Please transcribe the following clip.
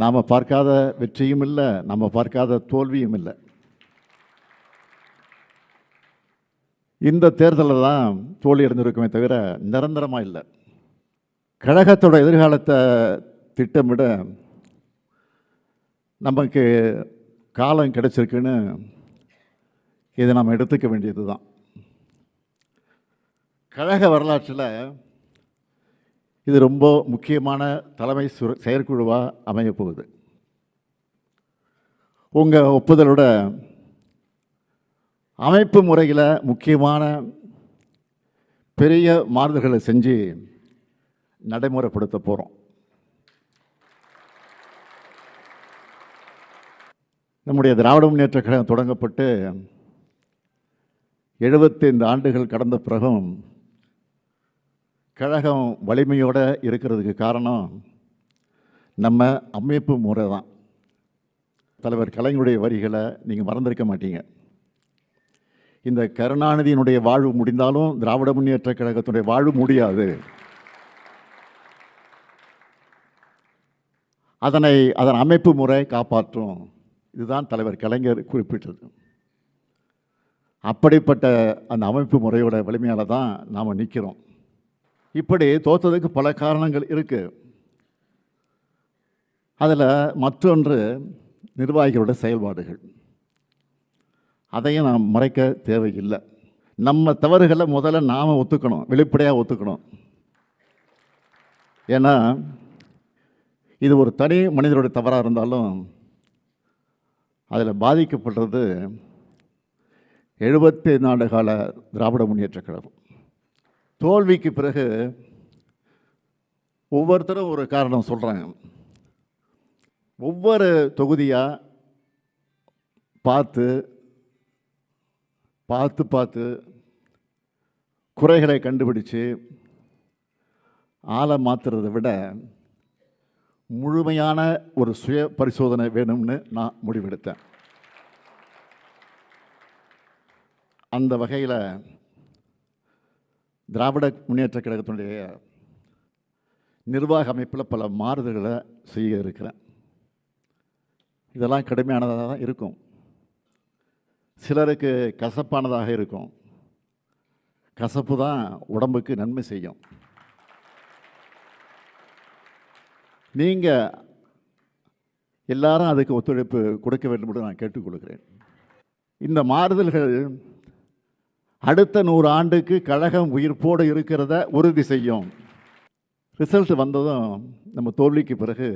நாம் பார்க்காத வெற்றியும் இல்லை, நம்ம பார்க்காத தோல்வியும் இல்லை. இந்த தேர்தலில் தான் தோல்வி அடைந்திருக்குமே தவிர நிரந்தரமாக இல்லை. கழகத்தோட எதிர்காலத்தை திட்டமிட நமக்கு காலம் கிடைச்சிருக்குன்னு இதை நாம் எடுத்துக்க வேண்டியது தான். கழக வரலாற்றில் இது ரொம்ப முக்கியமான தலைமை செயற்குழுவாக அமையப் போகுது. உங்கள் ஒப்புதலோட அமைப்பு முறையில் முக்கியமான பெரிய மாறுதல்களை செஞ்சு நடைமுறைப்படுத்த போகிறோம். நம்முடைய திராவிட முன்னேற்ற கழகம் தொடங்கப்பட்டு 75 ஆண்டுகள் கடந்த பிறகும் கழகம் வலிமையோடு இருக்கிறதுக்கு காரணம் நம்ம அமைப்பு முறை தான். தலைவர் கலைஞருடைய வரிகளை நீங்கள் மறந்திருக்க மாட்டீங்க. இந்த கருணாநிதியினுடைய வாழ்வு முடிந்தாலும் திராவிட முன்னேற்ற கழகத்தினுடைய வாழ்வு முடியாது. அதன் அமைப்பு முறை காப்பாற்றும். இதுதான் தலைவர் கலைஞர் குறிப்பிட்டது. அப்படிப்பட்ட அந்த அமைப்பு முறையோட வலிமையால் தான் நாம் நிற்கிறோம். இப்படி தோற்றதுக்கு பல காரணங்கள் இருக்குது. அதில் மற்றொன்று நிர்வாகிகளோட செயல்பாடுகள். அதையும் நாம் மறைக்க தேவையில்லை. நம்ம தவறுகளை முதல்ல நாம் ஒத்துக்கணும், வெளிப்படையாக ஒத்துக்கணும். ஏன்னா இது ஒரு தனி மனிதனுடைய தவறாக இருந்தாலும் அதில் பாதிக்கப்படுறது 75 ஆண்டு கால திராவிட முன்னேற்ற கழகம். தோல்விக்கு பிறகு ஒவ்வொருத்தரும் ஒரு காரணம் சொல்கிறாங்க. ஒவ்வொரு தொகுதியாக பார்த்து குறைகளை கண்டுபிடிச்சு ஆளை மாற்றுறதை விட முழுமையான ஒரு சுய பரிசோதனை வேணும்னு நான் முடிவெடுத்தேன். அந்த வகையில் திராவிட முன்னேற்ற கழகத்தினுடைய நிர்வாக அமைப்பில் பல மாறுதல்களை செய்ய இருக்கிறேன். இதெல்லாம் கடுமையானதாக தான் இருக்கும், சிலருக்கு கசப்பானதாக இருக்கும். கசப்பு தான் உடம்புக்கு நன்மை செய்யும். நீங்கள் எல்லாரும் அதுக்கு ஒத்துழைப்பு கொடுக்க வேண்டும் என்று நான் கேட்டுக்கொள்கிறேன். இந்த மாறுதல்கள் அடுத்த 100 ஆண்டுக்கு கழகம் உயிர்ப்போடு இருக்கிறத உறுதி செய்யும். ரிசல்ட் வந்ததும் நம்ம தோல்விக்கு பிறகு